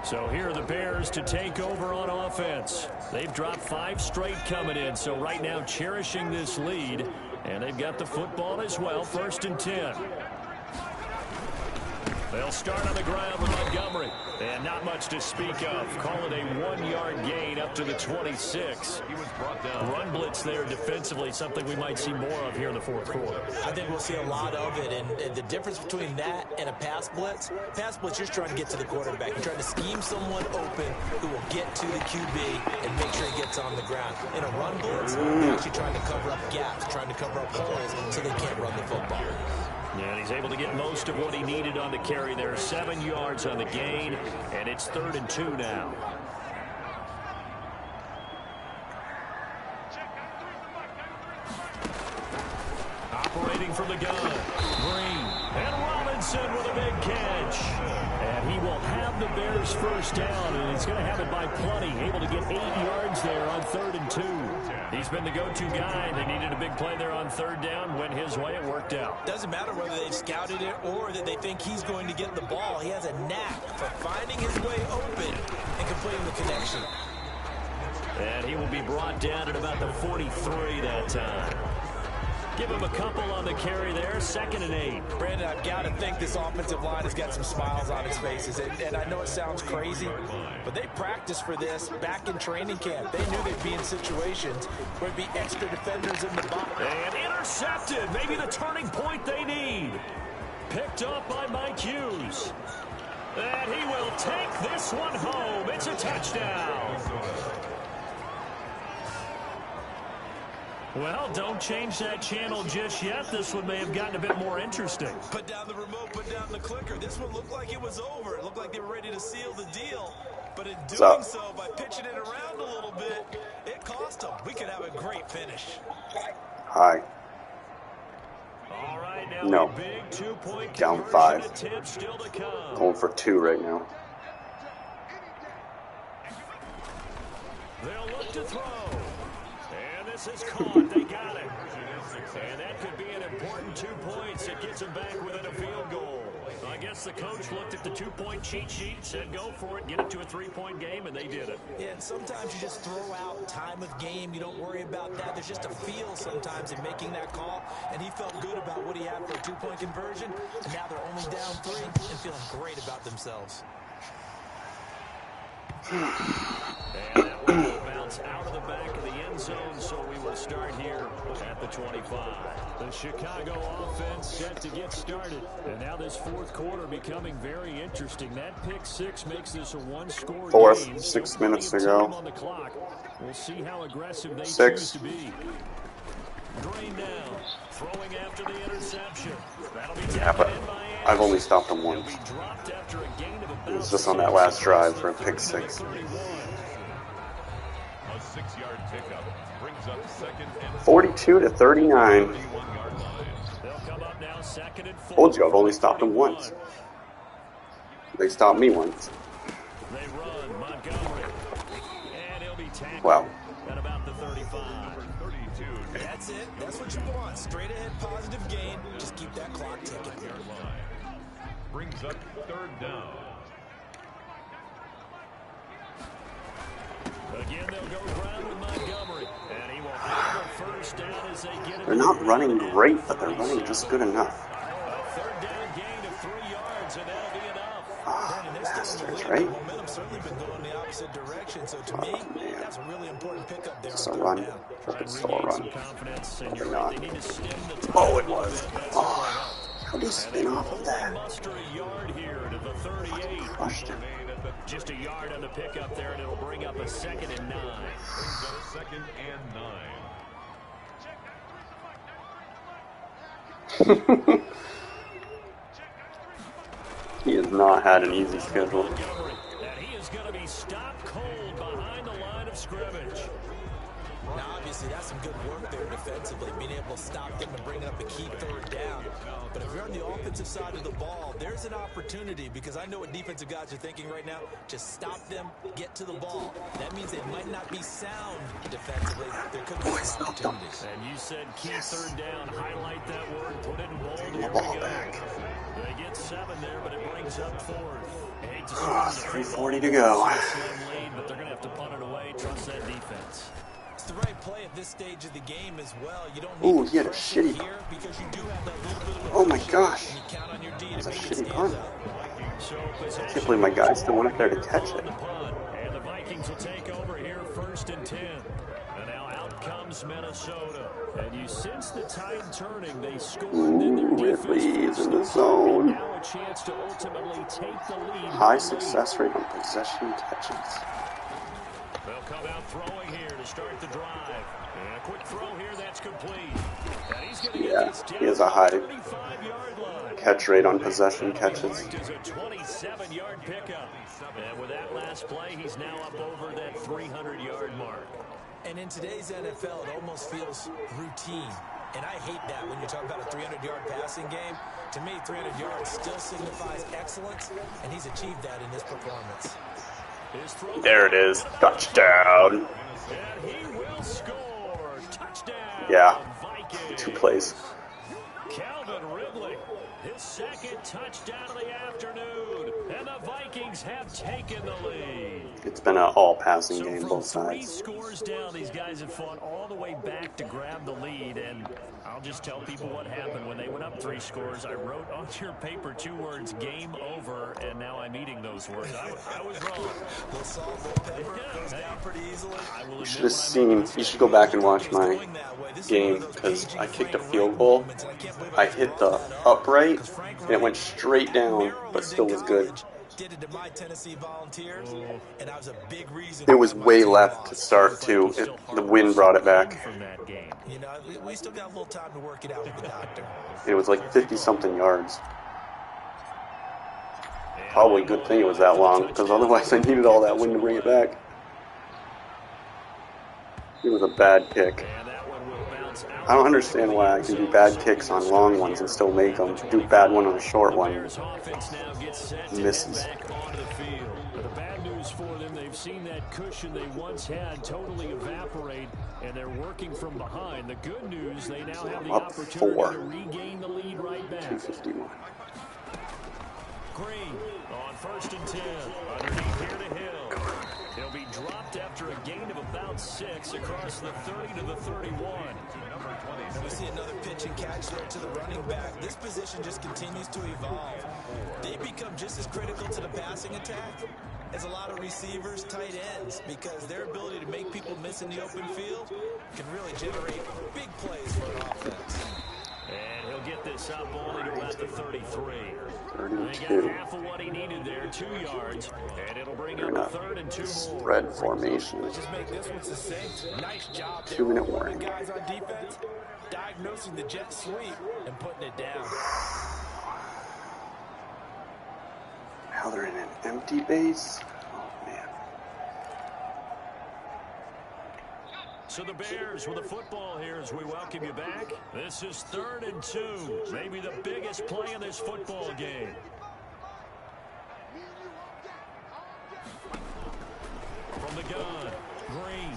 So here are the Bears to take over on offense. They've dropped 5 straight coming in, so right now cherishing this lead. And they've got the football as well, 1st and 10. They'll start on the ground with Montgomery. And not much to speak of. Call it a 1-yard gain up to the 26. He was brought down. Run blitz there defensively, something we might see more of here in the fourth quarter. I think we'll see a lot of it. And the difference between that and a pass blitz, you're just trying to get to the quarterback. You're trying to scheme someone open who will get to the QB and make sure he gets on the ground. In a run blitz, you're actually trying to cover up gaps, trying to cover up holes so they can't run the football. Yeah, and he's able to get most of what he needed on the carry there. 7 yards on the gain, and it's 3rd and 2 now. Operating from the gun, Green, and Robinson with a big catch. And he will have the Bears first down, and he's going to have it by plenty. Able to get 8 yards there on 3rd and 2. He's been the go-to guy. They needed a big play there on 3rd down. Went his way. It worked out. Doesn't matter whether they've scouted it or that they think he's going to get the ball. He has a knack for finding his way open and completing the connection. And he will be brought down at about the 43 that time. Give him a couple on the carry there. 2nd and 8. Brandon, I've got to think this offensive line has got some smiles on its faces. And I know it sounds crazy, but they practiced for this back in training camp. They knew they'd be in situations where there'd be extra defenders in the box. And intercepted. Maybe the turning point they need. Picked up by Mike Hughes. And he will take this one home. It's a touchdown. Well, don't change that channel just yet. This one may have gotten a bit more interesting. Put down the remote, put down the clicker. This one looked like it was over. It looked like they were ready to seal the deal. But in doing so, by pitching it around a little bit, it cost them. We could have a great finish. Hi. All right, now No. big 2-point Down 5. attempt still to come. Going for 2 right now. They'll look to throw. And this is caught. They got it. And that could be an important 2 points. It gets them back within a field goal. I guess the coach looked at the 2-point cheat sheet, said go for it, get it to a 3-point game, and they did it. Yeah, and sometimes you just throw out time of game. You don't worry about that. There's just a feel sometimes in making that call, and he felt good about what he had for a 2-point conversion, and now they're only down 3 and feeling great about themselves. And that one will bounce out of the back of the end zone, so we will start here at the 25. The Chicago offense set to get started. And now this fourth quarter becoming very interesting. That pick 6 makes this a 1-score game. 6 minutes to go. On the clock. We'll see how aggressive they 6. choose to be. Drain down, throwing after the interception. That'll be Yeah, but I've only stopped him once. It was just on that last drive for a pick 6. A 6-yard pickup brings up 2nd and 42 to 39. 31-yard line. They'll come up now 2nd and 4. Told you I've only stopped him once. They stopped me once. They run Montgomery, and he'll be tackled Wow. at about the 35. That's it. That's what you want. Straight ahead, positive gain. Just keep that clock ticking. Yard line. Brings up 3rd down. Again, they'll go ground with Montgomery, and he will have the first down as they get it. They're not running great, but they're running just good enough. A 3rd down gain of 3 yards, and that'll be enough. Bastards, right? Momentum's certainly been going the opposite direction. So to me, that's a really important pickup there. It's a run. Try and It's still a regain run. some confidence, and you're They're right, not. they need to stem the tide Oh, a it little was. bit. That's Oh, how do you spin off of that? Muster a yard here to the 38. Crushed him. Just a yard on the pickup there, and it'll bring up a 2nd and 9. Brings up 2nd and 9. He has not had an easy schedule. And he is going to be stopped cold behind the line of scrimmage. Now, obviously, that's some good work there defensively, being able to stop them and bring up a key 3rd down. But if you're on the offensive side of the ball, there's an opportunity, because I know what defensive guys are thinking right now. Just stop them, get to the ball. That means they might not be sound defensively. There could be some opportunities. And you said key 3rd down. Highlight that word. Put it in bold. Bring the Here we ball go. back. They get 7 there, but it brings up 4th. Hate to 3:40 to go. slim lead, but they're going to have to punt it away. Trust that defense. It's the right play at this stage of the game as well. You don't Ooh, need he had a to press shitty. it here because you do have that little bit of Oh my cushion, gosh. and you count on your D That's to a make it shitty stand punt. up. I can't believe my guy still went up there to catch it. And the Vikings will take over here 1st and 10. And now out comes Minnesota. And you sense the tide turning. They scored. Ooh, Ridley's in the zone. Now a chance to ultimately take the lead. High success rate on possession catches. They'll come out throwing here to start the drive. And a quick throw here that's complete. And he's going to get this down he has a high 35-yard line. catch rate on possession catches. Is a 27-yard pickup. And with that last play, he's now up over that 300-yard mark. And in today's NFL, it almost feels routine. And I hate that when you talk about a 300-yard passing game. To me, 300 yards still signifies excellence, and he's achieved that in this performance. There it is. Touchdown. And he will score. Touchdown. Yeah. Vikings. 2 plays. Calvin Ridley, his second touchdown of the afternoon. And the Vikings have taken the lead. It's been an all-passing game, So both from 3 sides. scores down, these guys have fought all the way back to grab the lead. And I'll just tell people what happened when they went up 3 scores. I wrote on your paper 2 words, game over, and now I'm eating those words. I was wrong. Well, Saul Pepper goes down pretty easily. You should have seen, you should go back and watch my game, because I kicked a field goal. I hit the upright, and it went straight down, but still was good. Did it to my Tennessee Volunteers, and I was a big reason. It was way left to start, too. The wind brought it back. You know, we still got a little time to work it out with the doctor. It was like 50-something yards. Probably a good thing it was that long, because otherwise I needed all that wind to bring it back. It was a bad kick. I don't understand why I can do bad kicks on long ones and still make them. Do bad one on a short one. Misses. The bad news for them, they've seen that cushion they once had totally evaporate, and they're working from behind. The good news, they now have the opportunity to regain the lead right back. 251. Green on 1st and 10. Underneath here to Hill. He'll be dropped after a gain of about 6 across the 30 to the 31. And we see another pitch and catch there to the running back. This position just continues to evolve. They become just as critical to the passing attack as a lot of receivers, tight ends, because their ability to make people miss in the open field can really generate big plays for an offense. And he'll get this up only to about the 33. 32. He got half of what he needed there, 2 yards, and it'll bring up a 3rd and 2 more. Spread formation. Let's just make this one succinct. Nice job there. 2-minute warning. Guys on defense, diagnosing the jet sweep and putting it down. Now they're in an empty base. Oh, man. So the Bears with the football here as we welcome you back. This is 3rd and 2. Maybe the biggest play in this football game. From the gun, Green.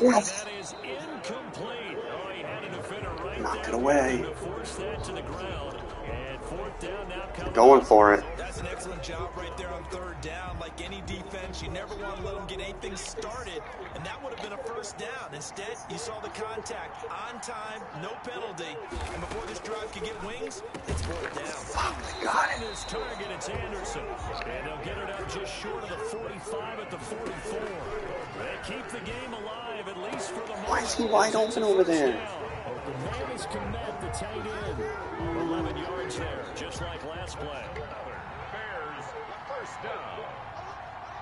Yes. That is incomplete. Oh, he had a defender right Knock there it away. to force that to the ground. And 4th down now coming. Going for it. That's an excellent job right there on 3rd down. Like any defense, you never want to let them get anything started, and that would have been a 1st down. Instead, you saw the contact on time, no penalty, and before this drive could get wings, it's 4th down. Oh, got it. His target, it's Anderson. And they'll get it up just short of the 45 at the 44. They keep the game alive, at least for the moment. Why is he wide open over there? The man is Komet, the tight end. 11 yards there, just like last play. Bears, 1st down.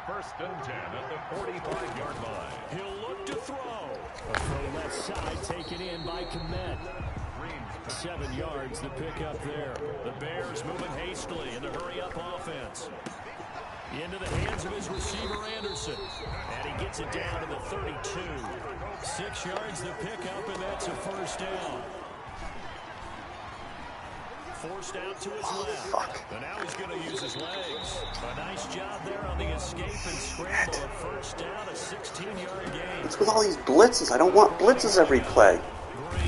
1st and 10 at the 45-yard line. He'll look to throw. A throw left side taken in by Komet. 7 yards, the pickup there. The Bears moving hastily in the hurry-up offense. Into the hands of his receiver, Anderson. And he gets it down to the 32. 6 yards the pickup, and that's a 1st down. Forced out to his left. Fuck. And now he's going to use his legs. A nice job there on the escape and scramble. A 1st down, a 16-yard gain. What's with all these blitzes? I don't want blitzes every play. Green.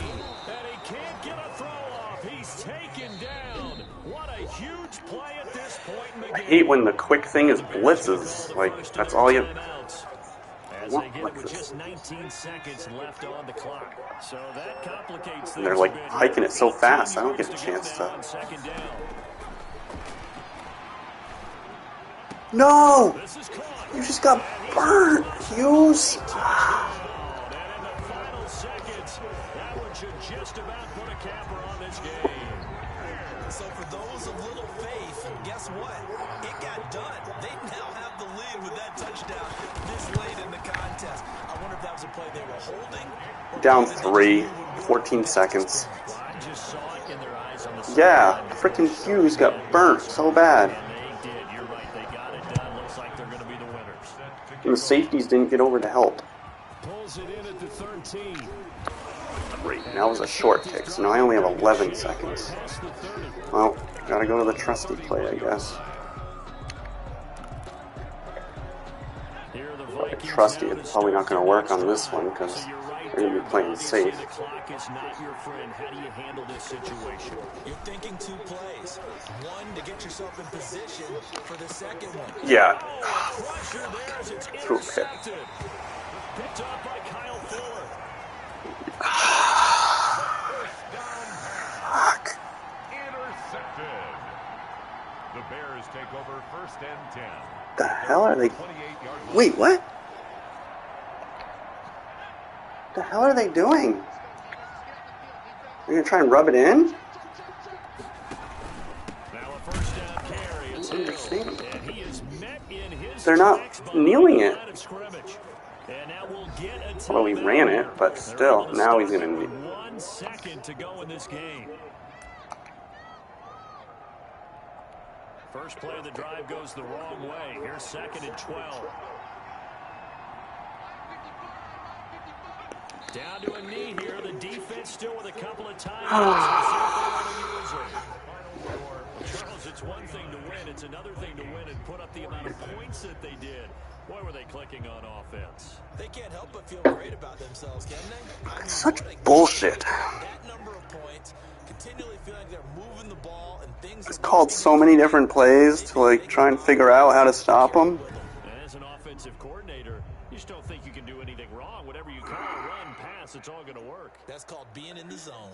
And he can't get a throw off. He's taken down. What a huge play at this point in the game. I hate when the quick thing is blitzes. Like, that's all you... as they get it with just 19 seconds left on the clock. So that complicates And they're things a like bit hiking here. it so 18 fast, I don't get a yards chance go now to. on second down. No! This is caught. You just got burnt, Hughes. Touchdown. And in the final seconds, that one should just about put a capper on this game. So for those of little faith, guess what? It got done. They now have the lead with that touchdown this late in the contest. I wonder if that was a play they were holding. Down 3, 14 seconds. Well, I just saw it in their eyes on the Yeah, sideline. freaking Hughes got burnt so bad. And they did. You're right. They got it done. Looks like they're going to be the winners. And the safeties didn't get over to help. Pulls it in at the 13. Great, now it was a short kick, so now I only have 11 seconds. Well, gotta go to the trusty play, I guess. But trusty, it's probably not going to work on this one because they're going to be playing safe. The clock is not your friend. How do you handle this situation? You're thinking 2 plays. One to get yourself in position for the second one. Yeah. Pressure there as it's Threw a pick. intercepted. Picked up by Kyle Fuller. Fuck. Intercepted. The Bears take over first and 10. The hell are they? 28-yard Wait, what? The hell are they doing? They're going to try and rub it in? Now a first down carry. It's Hill. And he is met in his They're not tracks by kneeling the it. line of scrimmage. And now we'll get a Although he timeout ran here. it, but They're still, able to now he's start going to with 1 second to go in this game. First play of the drive goes the wrong way. Here's 2nd and 12. Down to a knee here. The defense still with a couple of timeouts. Charles, it's one thing to win. It's another thing to win and put up the amount of points that they did. Boy, were they clicking on offense. They can't help but feel great about themselves, can they? I mean, Such what a bullshit. that number of points, continually feeling like they're moving the ball and things. It's called so many different plays to like try and figure out how to stop them. And as an offensive coordinator, you just don't think you can do anything wrong. Whatever you call a run, pass, it's all going to work. That's called being in the zone.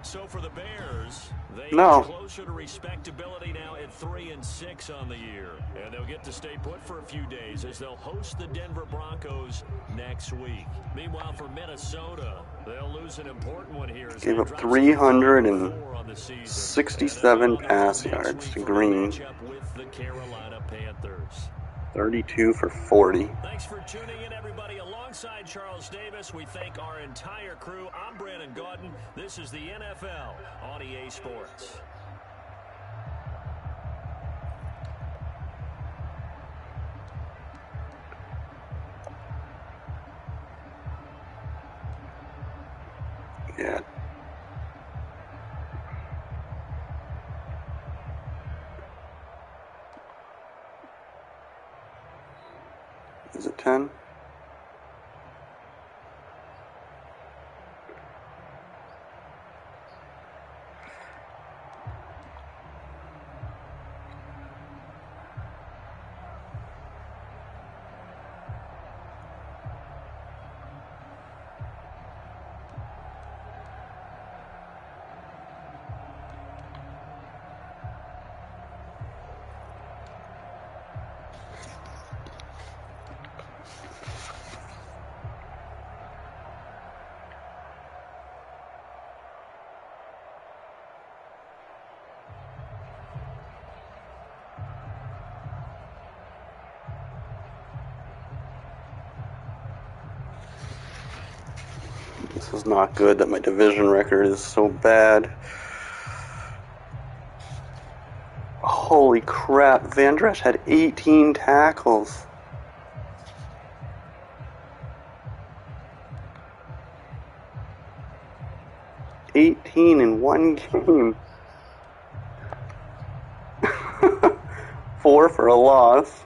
So for the Bears, they No. are closer to respectability now at 3-6 on the year. And they'll get to stay put for a few days as they'll host the Denver Broncos next week. Meanwhile, for Minnesota, they'll lose an important one here. As Gave they up drop 367 on the season. pass yards to Green. With the Carolina Panthers. 32 for 40. Thanks for tuning in, everybody. Alongside Charles Davis, we thank our entire crew. I'm Brandon Gaudin. This is the NFL on EA Sports. Yeah. Is it 10? This is not good that my division record is so bad. Holy crap, Van Dresch had 18 tackles. In one game. 4 for a loss.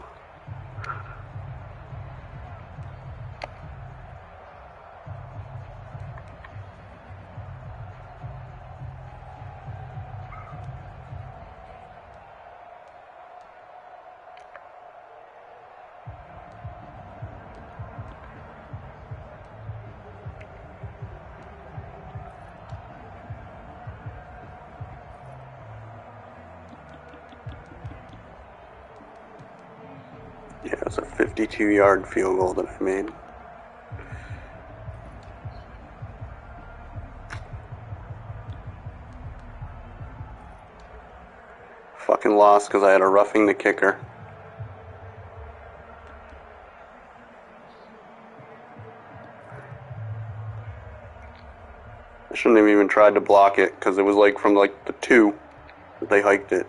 Yeah, it's a 52-yard field goal that I made. Fucking lost because I had a roughing the kicker. I shouldn't have even tried to block it because it was like from like the 2 that they hiked it.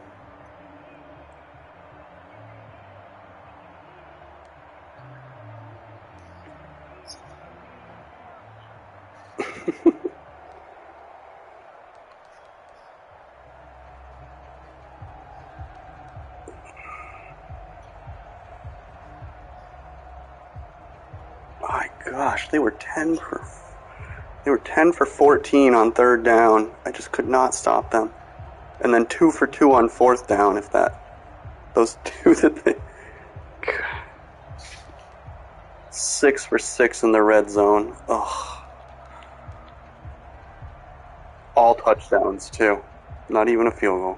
My gosh, they were 10 for 14 on 3rd down. I just could not stop them. And then 2 for 2 on 4th down, if that. Those 2 that they... 6 for 6 in the red zone. Ugh. All touchdowns, too. Not even a field goal.